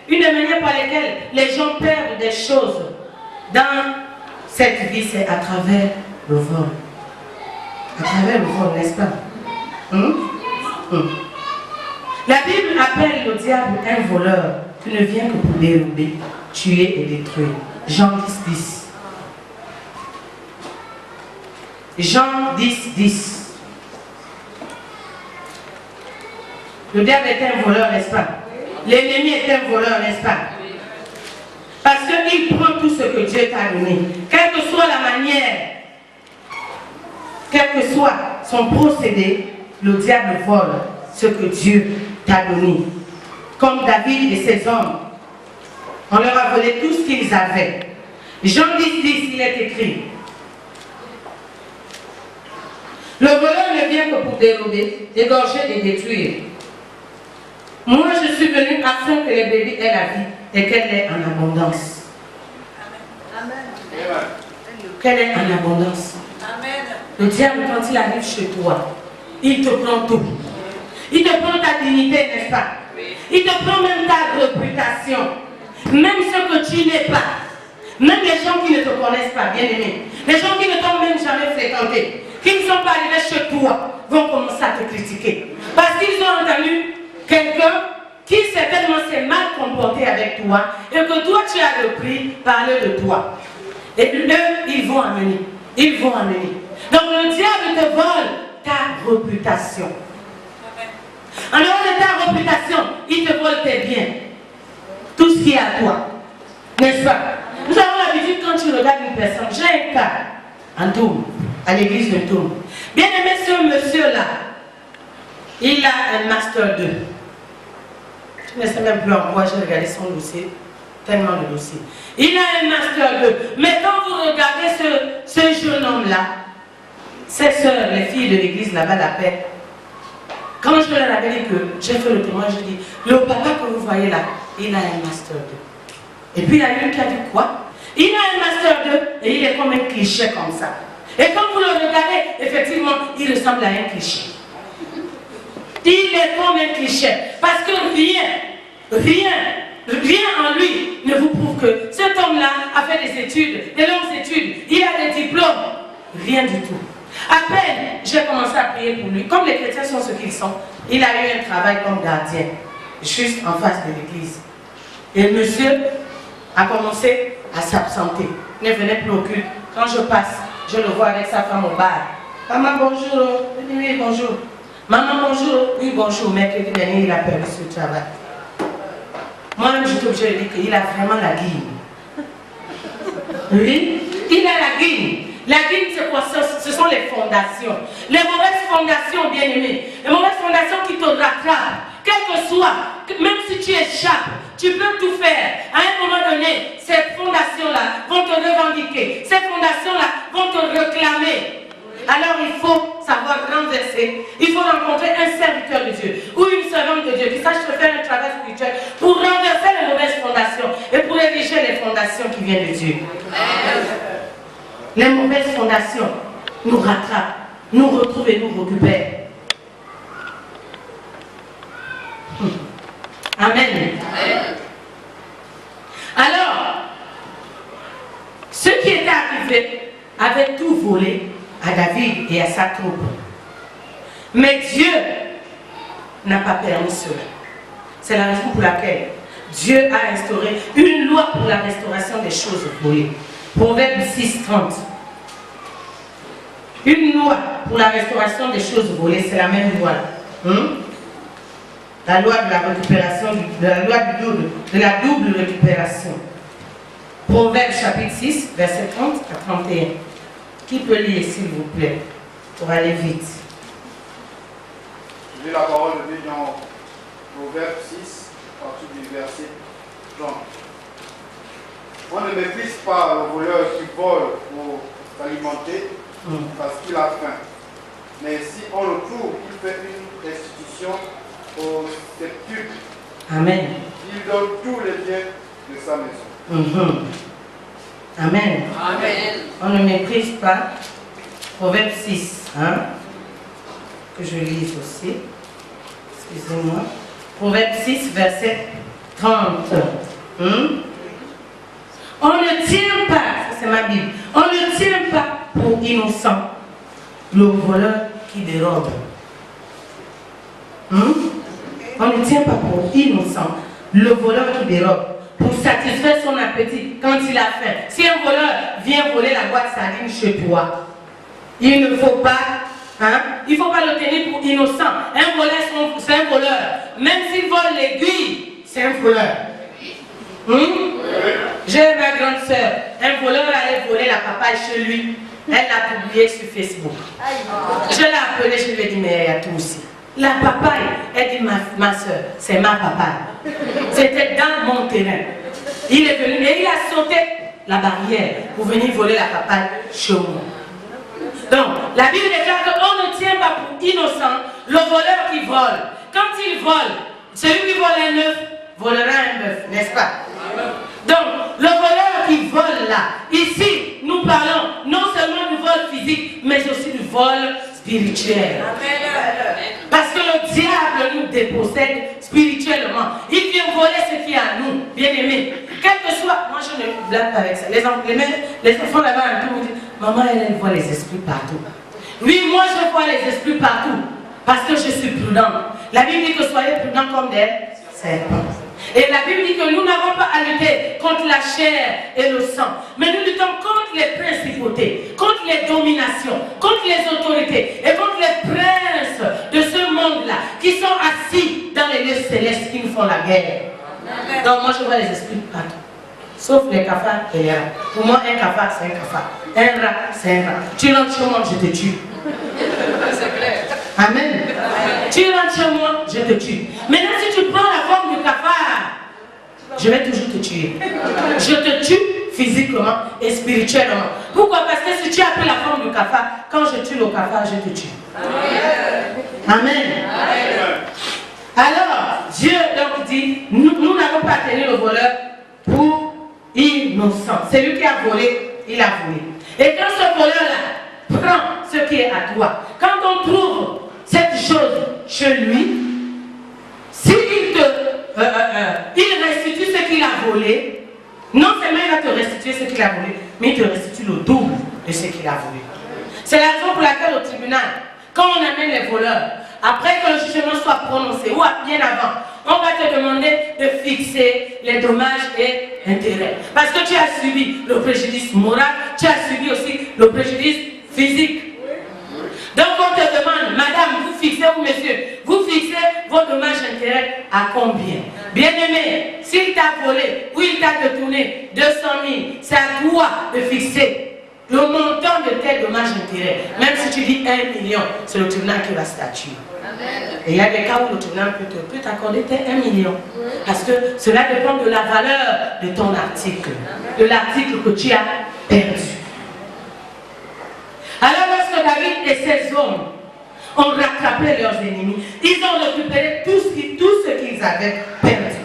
une des manières par lesquelles les gens perdent des choses dans cette vie, c'est à travers le vol. À travers le vol, n'est-ce pas? La Bible appelle le diable un voleur qui ne vient que pour dérober, tuer et détruire. Jean 10, 10. Jean 10, 10. Le diable est un voleur, n'est-ce pas? L'ennemi est un voleur, n'est-ce pas? Parce qu'il prend tout ce que Dieu t'a donné. Quelle que soit la manière, quel que soit son procédé, le diable vole ce que Dieu t'a donné. Comme David et ses hommes, on leur a volé tout ce qu'ils avaient. Jean 10, 10, il est écrit: le voleur ne vient que pour dérober, égorger et détruire. Moi, je suis venu afin que les bébés aient la vie et qu'elle est en abondance. Amen. Qu'elle est en abondance. Amen. Le diable, quand il arrive chez toi, il te prend tout. Il te prend ta dignité, n'est-ce pas? Il te prend même ta réputation. Même ce que tu n'es pas. Même les gens qui ne te connaissent pas, bien aimé. Les gens qui ne t'ont même jamais fréquenté, qui ne sont pas arrivés chez toi, vont commencer à te critiquer. Parce qu'ils ont entendu quelqu'un qui certainement s'est mal comporté avec toi et que toi tu as repris parler de toi. Et eux, ils vont amener. Ils vont amener. Donc le diable te vole ta réputation. En dehors de ta réputation, il te vole tes biens. Tout ce qui est à toi. N'est-ce pas? Nous avons l'habitude quand tu regardes une personne. J'ai un cas en Toum, à l'église de Toum. Bien aimé, ce monsieur-là, il a un master 2. Je ne sais même plus en quoi j'ai regardé son dossier. Tellement de dossiers. Il a un master 2. Mais quand vous regardez ce jeune homme-là, ses sœurs, les filles de l'église là-bas l'appellent. Quand je leur avais dit que j'ai fait le témoin, je dis, le papa que vous voyez là, il a un master 2. Et puis il y a une qui a dit quoi? Il a un master 2 et il est comme un cliché comme ça. Et quand vous le regardez, effectivement, il ressemble à un cliché. Il est comme un cliché. Parce que rien en lui ne vous prouve que cet homme-là a fait des études, des longues études, il a des diplômes. Rien du tout. À peine j'ai commencé à prier pour lui, comme les chrétiens sont ce qu'ils sont, il a eu un travail comme gardien, juste en face de l'église. Et le monsieur a commencé à s'absenter. Il ne venait plus au culte. Quand je passe, je le vois avec sa femme au bar. Maman, bonjour. Oui, bonjour. Maman, bonjour. Oui, bonjour. Mercredi dernier, il a perdu ce travail. Moi-même, je suis obligée de dire qu'il a vraiment la guine. Oui, il a la guine. La guine, c'est quoi? Ce sont les fondations. Les mauvaises fondations, bien aimées. Les mauvaises fondations qui te rattrapent. Quel que soit, même si tu échappes, tu peux tout faire. À un moment donné, ces fondations-là vont te revendiquer. Ces fondations-là vont te réclamer. Alors il faut savoir renverser. Il faut rencontrer un serviteur de Dieu ou une servante de Dieu qui sache te faire un travail spirituel pour renverser les mauvaises fondations et pour ériger les fondations qui viennent de Dieu. Les mauvaises fondations nous rattrapent, nous retrouvent et nous récupèrent. Amen. Alors, ceux qui étaient arrivés avaient tout volé à David et à sa troupe. Mais Dieu n'a pas permis cela. C'est la raison pour laquelle Dieu a instauré une loi pour la restauration des choses volées. Proverbe 6, 30. Une loi pour la restauration des choses volées, c'est la même loi. La loi de la récupération, de la double récupération. Proverbe chapitre 6, verset 30 à 31. Qui peut lire, s'il vous plaît, pour aller vite? Je lis la parole de Dieu dans Proverbe 6, à partir du verset 30. On ne méprise pas le voleur qui vole pour s'alimenter parce qu'il a faim. Mais si on le trouve, il fait une restitution au septuple. Amen. Il donne tous les biens de sa maison. Amen. Amen. On ne méprise pas. Proverbe 6, que je lise aussi. Excusez-moi. Proverbe 6, verset 30. On ne tient pas, c'est ma Bible, on ne tient pas pour innocent le voleur qui dérobe. On ne tient pas pour innocent le voleur qui dérobe, pour satisfaire son appétit quand il a faim. Si un voleur vient voler la boîte sardine chez toi, il ne faut pas, il ne faut pas le tenir pour innocent. Un voleur, c'est un voleur. Même s'il vole l'aiguille, c'est un voleur. J'ai ma grande soeur, un voleur allait voler la papaye chez lui. Elle l'a publié sur Facebook. Je l'ai appelée, je lui ai dit, mais il y a tout aussi. La papaye, elle dit, ma soeur, c'est ma papaye. C'était dans mon terrain. Il est venu et il a sauté la barrière pour venir voler la papaye chez moi. Donc, la Bible déclare qu'on ne tient pas pour innocent le voleur qui vole. Quand il vole, celui qui vole un œuf volera un bœuf, n'est-ce pas? Donc, le voleur qui vole là, ici, nous parlons non seulement du vol physique, mais aussi du vol spirituel. Parce que le diable nous dépossède spirituellement. Il vient voler ce qui est à nous, bien aimés. Quel que soit, moi je ne blague pas avec ça. Les enfants là-bas, me disent, maman, elle voit les esprits partout. Oui, moi je vois les esprits partout, parce que je suis prudent. La Bible dit que soyez prudents comme des serpents. Et la Bible dit que nous n'avons pas à lutter contre la chair et le sang, mais nous luttons contre les principautés, contre les dominations, contre les autorités et contre les princes de ce monde-là qui sont assis dans les lieux célestes qui nous font la guerre. Donc moi je vois les esprits partout, sauf les cafards et les rats. Pour moi un cafard c'est un cafard, un rat c'est un rat. Tu rentres chez moi, je te tue. C'est clair. Amen. Tu rentres chez moi, je te tue. Maintenant, si tu prends la forme du cafard, je vais toujours te tuer. Je te tue physiquement et spirituellement. Pourquoi? Parce que si tu as pris la forme du cafard, quand je tue le cafard, je te tue. Amen. Alors, Dieu donc dit, nous n'avons pas tenu le voleur pour innocent. C'est lui qui a volé, il a volé. Et quand ce voleur-là prend ce qui est à toi, quand on trouve cette chose chez lui, s'il il restitue ce qu'il a volé, non seulement il va te restituer ce qu'il a volé, mais il te restitue le double de ce qu'il a volé. C'est la raison pour laquelle au tribunal, quand on amène les voleurs, après que le jugement soit prononcé, ou bien avant, on va te demander de fixer les dommages et intérêts. Parce que tu as subi le préjudice moral, tu as subi aussi le préjudice physique. Donc on te demande, madame, vous fixez ou monsieur, vous fixez vos dommages et intérêts à combien? Bien aimé, s'il t'a volé ou il t'a détourné 200 000, c'est à toi de fixer le montant de tes dommages et intérêts. Même si tu dis 1 million, c'est le tribunal qui va statuer. Et il y a des cas où le tribunal peut t'accorder tes 1 million. Parce que cela dépend de la valeur de ton article, de l'article que tu as perdu. Alors lorsque David et ses hommes ont rattrapé leurs ennemis, ils ont récupéré tout ce qu'ils avaient perdu.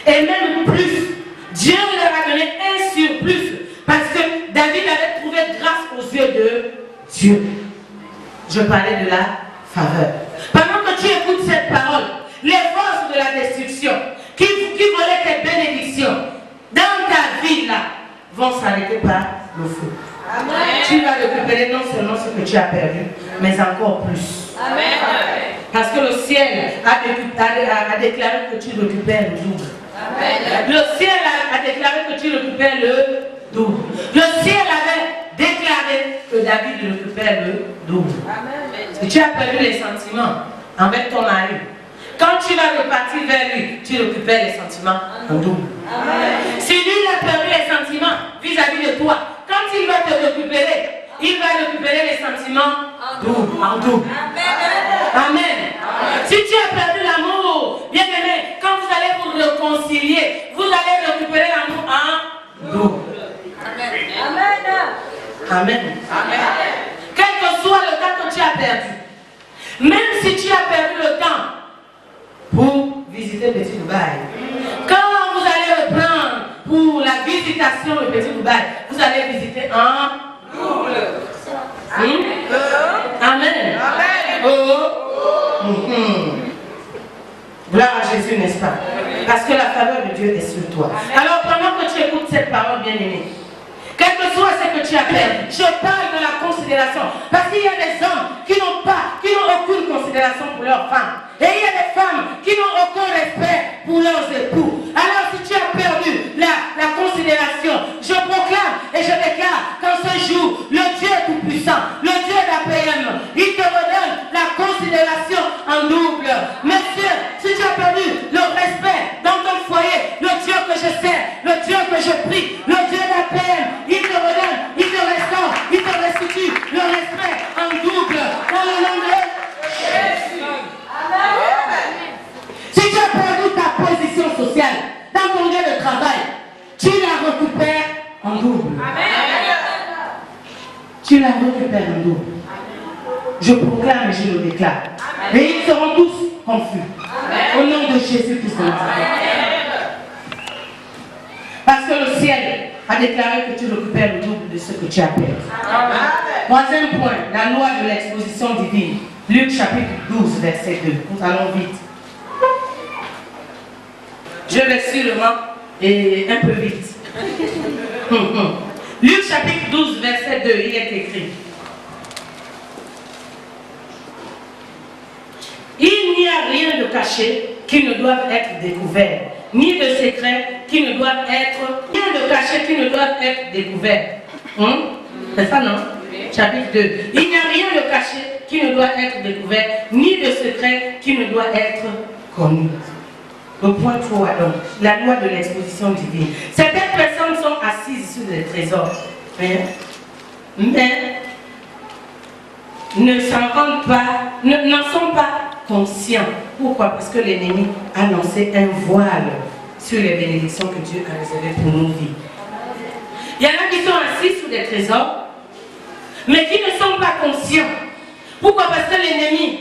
Et même plus, Dieu leur a donné un surplus parce que David avait trouvé grâce aux yeux de Dieu. Je parlais de la faveur. Pendant que tu écoutes cette parole, les forces de la destruction qui volaient tes bénédictions dans ta vie là vont s'arrêter par le feu. Amen. Tu vas récupérer non seulement ce que tu as perdu, mais encore plus. Amen. Parce que le ciel a déclaré que tu récupères le double. Amen. Le ciel a déclaré que tu récupères le double. Le ciel avait déclaré que David récupère le double. Amen. Et tu as perdu les sentiments avec ton mari. Quand tu vas repartir vers lui, tu récupères les sentiments en double. Amen. Si lui a perdu les sentiments vis-à-vis de toi, quand il va te récupérer, il va récupérer les sentiments en double. Amen. Amen. Si tu as perdu l'amour, bien aimé, quand vous allez vous réconcilier, vous allez récupérer l'amour en double. Amen. Amen. Amen. Quel que soit le temps que tu as perdu, même si tu as perdu le temps pour visiter Petit Dubaï, quand vous allez reprendre pour la visitation de Petit Dubaï, vous allez visiter en double. Amen. Amen. Oh. Gloire à Jésus, n'est-ce pas? Parce que la faveur de Dieu est sur toi. Alors pendant que tu écoutes cette parole bien-aimée, quel que soit ce que tu as perdu, je parle de la considération. Parce qu'il y a des hommes qui n'ont aucune considération pour leurs femmes. Et il y a des femmes qui n'ont aucun respect pour leurs époux. Alors si tu as perdu la considération, je proclame et je déclare qu'en ce jour, le Dieu tout-puissant, le Dieu d'APM, il te redonne la considération en double. Monsieur, si tu as perdu le respect dans ton foyer, le Dieu que je sers, le Dieu que je prie, le Dieu d'APM, il te redonne, il te restaure, il te restitue le respect en double. Dans le nom de Jésus. Amen. Si tu as perdu ta position sociale dans ton lieu de travail, tu la récupères en double. Amen. Tu la récupères en double. Je proclame et je le déclare. Amen. Et ils seront tous confus. Amen. Au nom de Jésus-Christ. Parce que le ciel a déclaré que tu récupères le double de ce que tu as perdu. Troisième point, la loi de l'exposition divine. Luc chapitre 12, verset 2. Nous allons vite. Je vais sûrement et un peu vite. Luc chapitre 12, verset 2, il est écrit. Il n'y a rien de caché qui ne doive être découvert, ni de secret qui ne doivent être, rien de caché qui ne doivent être découvert. C'est ça, non? Chapitre 2. Il n'y a rien de caché qui ne doit être découvert, ni de secret qui ne doit être connu. Le point 3, donc, la loi de l'exposition divine. Certaines personnes sont assises sur des trésors, mais ne s'en rendent pas, n'en sont pas conscients. Pourquoi? Parce que l'ennemi a lancé un voile sur les bénédictions que Dieu a réservées pour nos vies. Il y en a qui sont assis sur des trésors, mais qui ne sont pas conscients. Pourquoi? Parce que l'ennemi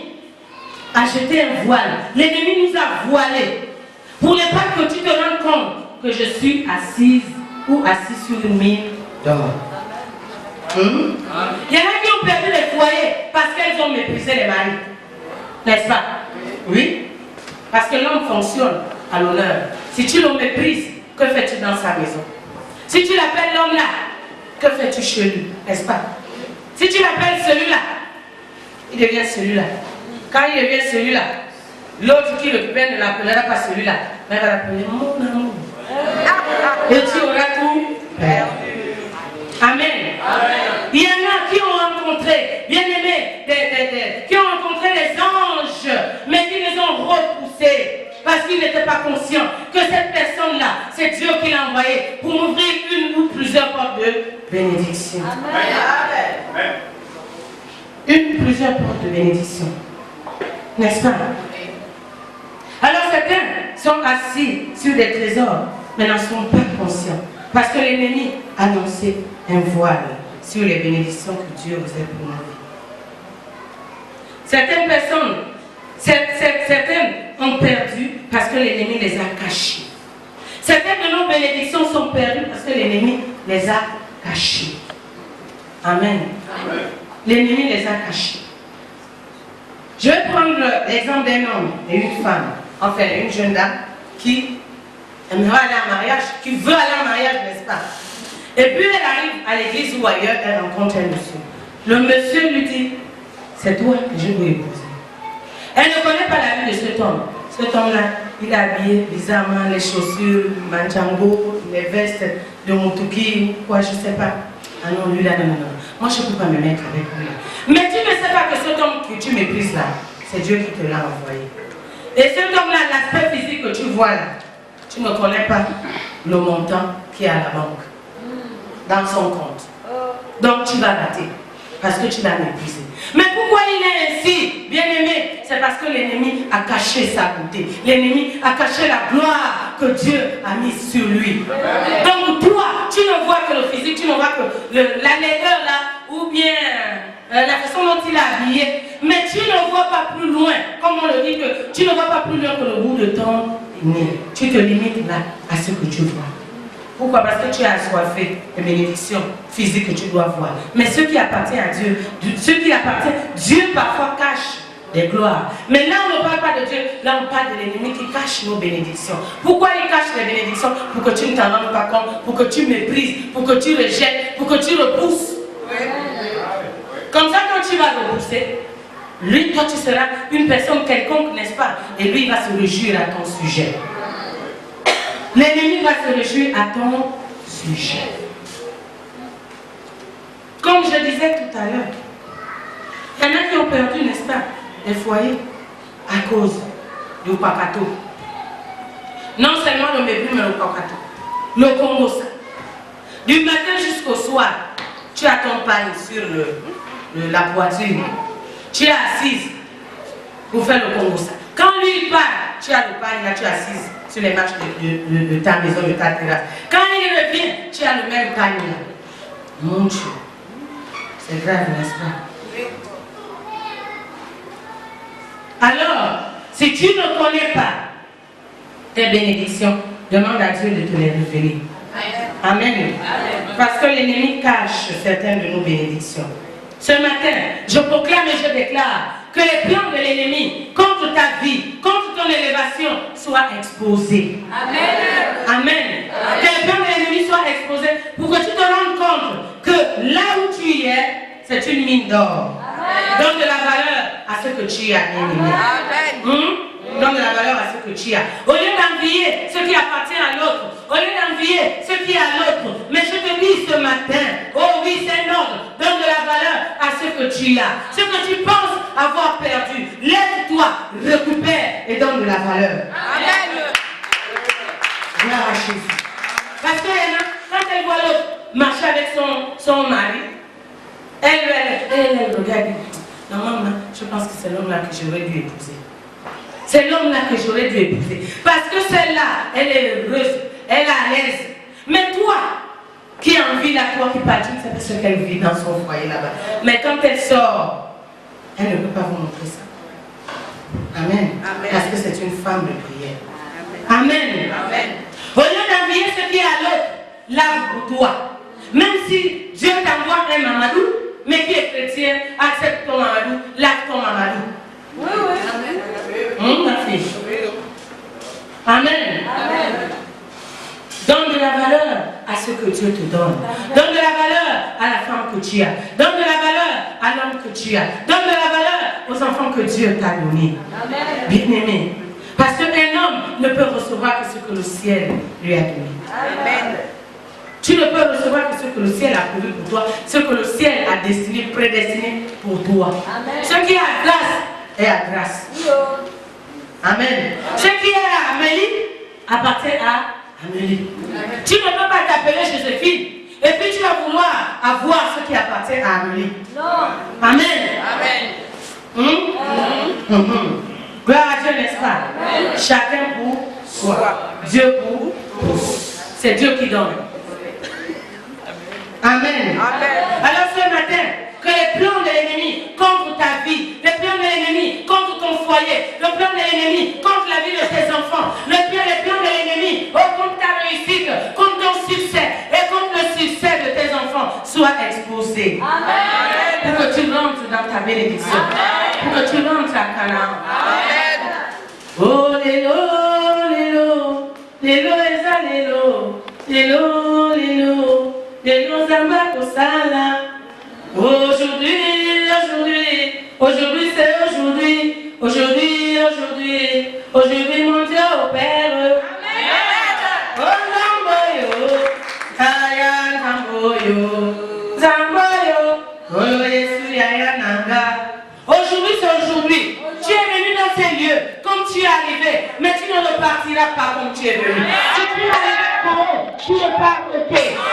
a jeté un voile. L'ennemi nous a voilés. Pour ne pas que tu te rendes compte que je suis assise ou assis sur une mine d'or. Il y en a qui ont perdu les foyers parce qu'elles ont méprisé les maris. N'est-ce pas? Oui. Parce que l'homme fonctionne à l'honneur. Si tu le méprises, que fais-tu dans sa maison? Si tu l'appelles l'homme là, que fais-tu chez lui? N'est-ce pas? Si tu l'appelles celui-là, il devient celui-là. Quand il devient celui-là, l'autre qui l'occupait ne l'appellera pas celui-là, mais il va l'appeler mon amour. Et tu auras tout perdu. Amen. Il y en a qui ont rencontré, bien aimés, qui ont rencontré les anges, mais qui les ont repoussés parce qu'ils n'étaient pas conscients que cette personne-là, c'est Dieu qui l'a envoyé pour ouvrir une ou plusieurs portes de bénédiction. Amen. Une ou plusieurs portes de bénédiction. N'est-ce pas? Alors certains sont assis sur des trésors, mais n'en sont pas conscients. Parce que l'ennemi a lancé un voile sur les bénédictions que Dieu vous a pour nous. Certaines personnes, certaines ont perdu parce que l'ennemi les a cachées. Certaines de nos bénédictions sont perdues parce que l'ennemi les a cachées. Amen. L'ennemi les a cachées. Je vais prendre l'exemple d'un homme et une femme, enfin une jeune dame qui aimerait aller en mariage, qui veut aller en mariage, n'est-ce pas? Et puis elle arrive à l'église ou ailleurs, elle rencontre un monsieur. Le monsieur lui dit, c'est toi que je veux épouser. Elle ne connaît pas la vie de cet homme. Cet homme-là, il est habillé bizarrement, les chaussures, manchango, les vestes de Motuki, quoi, je ne sais pas. Ah non, lui là, non. Moi, je ne peux pas me mettre avec lui. Mais tu ne sais pas que cet homme que tu méprises là, c'est Dieu qui te l'a envoyé. Et cet homme-là, l'aspect physique que tu vois là, tu ne connais pas le montant qui est à la banque, dans son compte. Donc tu vas rater, parce que tu l'as méprisé. Mais pourquoi il est ainsi, bien-aimé? C'est parce que l'ennemi a caché sa beauté. L'ennemi a caché la gloire que Dieu a mise sur lui. Donc toi, tu ne vois que le physique, tu ne vois que la laideur là, ou bien la façon dont il est habillé, mais tu ne vois pas plus loin, comme on le dit, que tu ne vois pas plus loin que le bout de ton nez. Tu te limites là à ce que tu vois. Pourquoi? Parce que tu as assoiffé les bénédictions physiques que tu dois voir. Mais ce qui appartient à Dieu, Dieu parfois cache des gloires. Mais là, on ne parle pas de Dieu, là, on parle de l'ennemi qui cache nos bénédictions. Pourquoi il cache les bénédictions? Pour que tu ne t'en rendes pas compte, pour que tu méprises, pour que tu rejettes, pour que tu repousses. Comme ça, quand tu vas repousser, lui, toi, tu seras une personne quelconque, n'est-ce pas? Et lui, il va se réjouir à ton sujet. L'ennemi va se réjouir à ton sujet. Comme je disais tout à l'heure, il y en a qui ont perdu, n'est-ce pas, des foyers à cause du pakato. Non seulement le mépris, mais le pakato. Le Congo, ça. Du matin jusqu'au soir, tu as ton pain sur la voiture. Tu es assise pour faire le Congo, ça. Quand lui il part, tu as le pain, là tu es assise sur les marches de ta maison, de ta terrasse. Quand il revient, tu as le même pain là. Mon Dieu, c'est grave, n'est-ce pas? Alors, si tu ne connais pas tes bénédictions, demande à Dieu de te les révéler. Amen. Parce que l'ennemi cache certaines de nos bénédictions. Ce matin, je proclame et je déclare que les plans de l'ennemi contre ta vie, contre ton élévation soient exposés. Amen. Amen. Que les plans de l'ennemi soient exposés pour que tu te rendes compte que là où tu es, c'est une mine d'or. Donne de la valeur à ce que tu as, bien-aimé. Donne de la valeur à ce que tu as. Au lieu d'envier ce qui appartient à l'autre, au lieu d'envier ce qui est à l'autre, mais je te dis ce matin, oh oui, c'est un ordre, donne de la valeur à ce que tu as. Ce que tu penses avoir perdu, lève-toi, récupère et donne de la valeur. Amen. Gloire à Jésus. Parce que quand elle voit l'autre marcher avec son mari, elle regarde. Non, maman, je pense que c'est l'homme-là que j'aurais dû épouser. C'est l'homme-là que j'aurais dû épouser. Parce que celle-là, elle est heureuse, elle est à l'aise. Mais toi, qui as envie là, toi qui parles, tu ne sais pas ce qu'elle vit dans son foyer là-bas. Mais quand elle sort, elle ne peut pas vous montrer ça. Amen. Amen. Parce que c'est une femme de prière. Amen. Amen. Au lieu d'envier ce qui est à l'autre, lave pour toi. Même si Dieu t'envoie un mamadou, mais qui est chrétien, accepte ton mamadou, lave ton mamadou. Oui, oui. Ma fille. Amen. Amen. Donne de la valeur à ce que Dieu te donne. Donne de la valeur à la femme que tu as. Donne de la valeur à l'homme que tu as. Donne de la valeur aux enfants que Dieu t'a donnés. Bien-aimé. Parce qu'un homme ne peut recevoir que ce que le ciel lui a donné. Amen. Tu ne peux recevoir que ce que le ciel a prévu pour toi, ce que le ciel a destiné, prédestiné pour toi. Amen. Ce qui est à grâce est à grâce. Amen. Ce qui est à Amélie appartient à Amélie. Amen. Tu ne peux pas t'appeler Joséphine et puis tu vas vouloir avoir ce qui appartient à Amélie. Non. Amen. Amen. Gloire à Dieu, n'est-ce pas? Amen. Chacun pour soi. Dieu pour tous. C'est Dieu qui donne. Amen. Amen. Alors ce matin, que les plans de l'ennemi contre ta vie, les plans de l'ennemi contre ton foyer, le plan de l'ennemi contre la vie de tes enfants, les plans de l'ennemi contre ta réussite, contre ton succès et contre le succès de tes enfants soient exposés. Amen. Pour que tu rentres dans ta bénédiction. Amen. Pour que tu rentres à Canaan. Amen. Oh, lélo, lélo, lélo, eza, lélo, lélo, lélo. De nos amas au sala. Aujourd'hui, c'est aujourd'hui. Aujourd'hui, mon Dieu opère. Oh, Zamboyo, Ayan Zamboyo, oh, Yesu, Ayananga. Aujourd'hui, c'est aujourd'hui. Tu es venu dans ces lieux comme tu es arrivé, mais tu ne repartiras pas comme tu es venu. Si tu es arrivé pour eux, tu ne pars pas.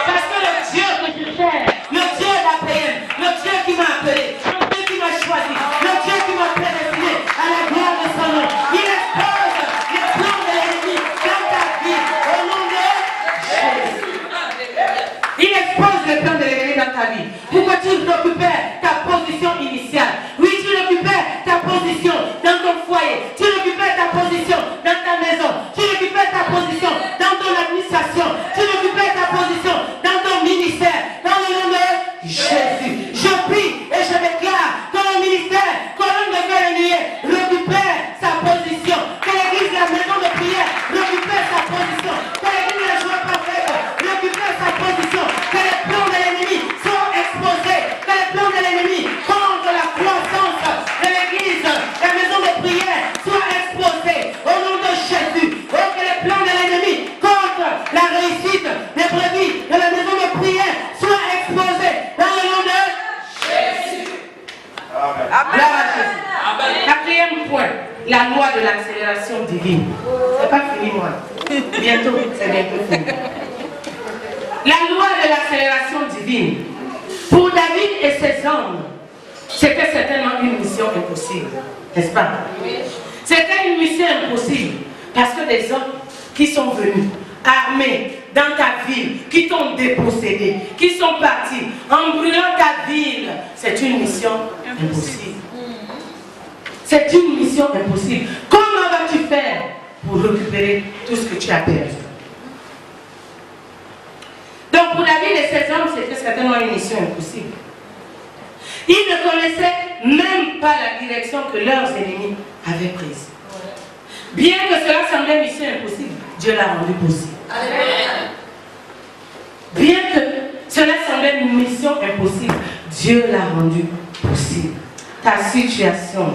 Parce que le Dieu que je sers, le Dieu d'Abraham, le Dieu qui m'a appelé, le Dieu qui m'a choisi, le Dieu qui m'a prédestiné à la gloire de son nom, il expose les plans de l'ennemi dans ta vie au nom de Jésus. Il expose les plans de l'ennemi dans ta vie pour que tu récupères ta position initiale. Oui, tu récupères ta position dans ton foyer, tu récupères ta position dans ta maison, tu récupères ta position dans ton administration, tu récupères ta position dans ton ministère, dans le nom de Jésus. Je prie et je déclare que le ministère, colonne de fer sites, les brebis de la maison de prière soient exposés dans le nom de Jésus. Amen. Quatrième point, la loi de l'accélération divine. C'est pas fini, moi. Bientôt, c'est bientôt fini. La loi de l'accélération divine. Pour David et ses hommes, c'était certainement une mission impossible, n'est-ce pas? C'était une mission impossible parce que des hommes qui sont venus armés dans ta ville, qui t'ont dépossédé, qui sont partis en brûlant ta ville, c'est une mission impossible. C'est une mission impossible. Comment vas-tu faire pour récupérer tout ce que tu as perdu? Donc pour David et ses hommes, c'était certainement une mission impossible. Ils ne connaissaient même pas la direction que leurs ennemis avaient prise. Bien que cela semblait une mission impossible, Dieu l'a rendu possible. Amen. Bien que cela semblait une mission impossible, Dieu l'a rendu possible. Ta situation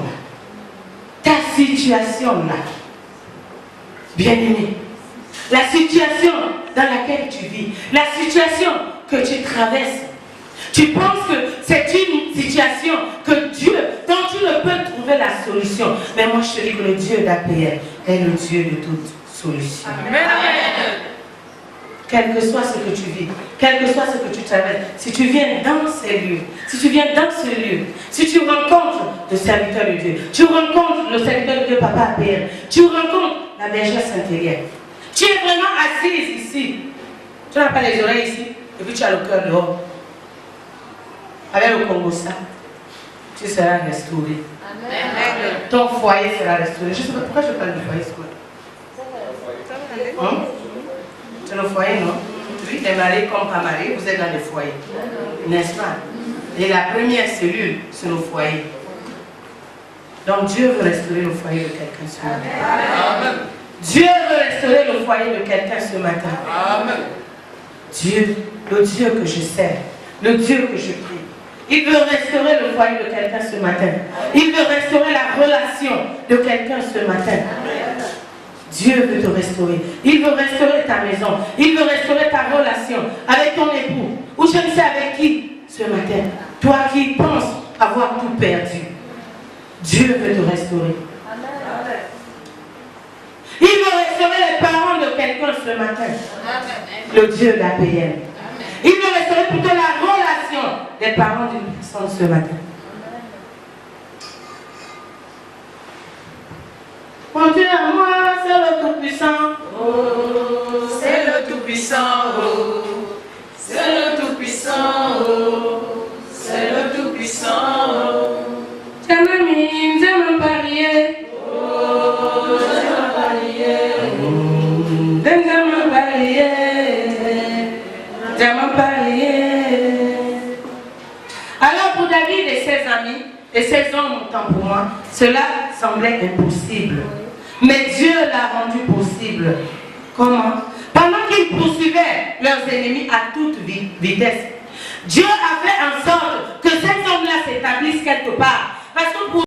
là, bien-aimé, la situation dans laquelle tu vis, la situation que tu traverses, tu penses que c'est une situation que Dieu, dont tu ne peux trouver la solution. Mais moi je te dis que le Dieu d'APR est le Dieu de toute solution. Amen. Quel que soit ce que tu vis, quel que soit ce que tu traverses, si tu viens dans ces lieux, si tu viens dans ce lieu, si tu rencontres le serviteur de Dieu, tu rencontres le serviteur de Dieu, Papa APR, tu rencontres la bergère Saint-Hélière, tu es vraiment assise ici, tu n'as pas les oreilles ici, et puis tu as le cœur dehors. Avec le Congo, ça, tu seras restauré. Amen. Ton foyer sera restauré. Je ne sais pas pourquoi je parle de foyer, c'est quoi? C'est le foyer, non? Oui, les mariés comme pas mariés, vous êtes dans les foyers. N'est-ce pas? Et la première cellule, c'est le foyer. Donc Dieu veut restaurer le foyer de quelqu'un ce matin. Amen. Dieu veut restaurer le foyer de quelqu'un ce matin. Amen. Dieu, le Dieu que je sers, le Dieu que je prie, il veut restaurer le foyer de quelqu'un ce matin. Il veut restaurer la relation de quelqu'un ce matin. Dieu veut te restaurer. Il veut restaurer ta maison. Il veut restaurer ta relation avec ton époux. Ou je ne sais avec qui ce matin. Toi qui penses avoir tout perdu. Dieu veut te restaurer. Il veut restaurer les parents de quelqu'un ce matin. Le Dieu d'APN. Il veut restaurer plutôt la relation des parents d'une personne ce matin. Mon Dieu à moi, c'est le Tout-Puissant. Oh, c'est le Tout-Puissant. Oh, c'est le Tout-Puissant. Oh, c'est le Tout-Puissant. Oh. Jamamine, Jamambarié. Oh, Jamambarié. Jamambarié. Alors pour David et ses amis et ses hommes, autant pour moi, cela semblait impossible. Mais Dieu l'a rendu possible. Comment? Pendant qu'ils poursuivaient leurs ennemis à toute vitesse, Dieu a fait en sorte que ces hommes-là s'établissent quelque part. Parce que pour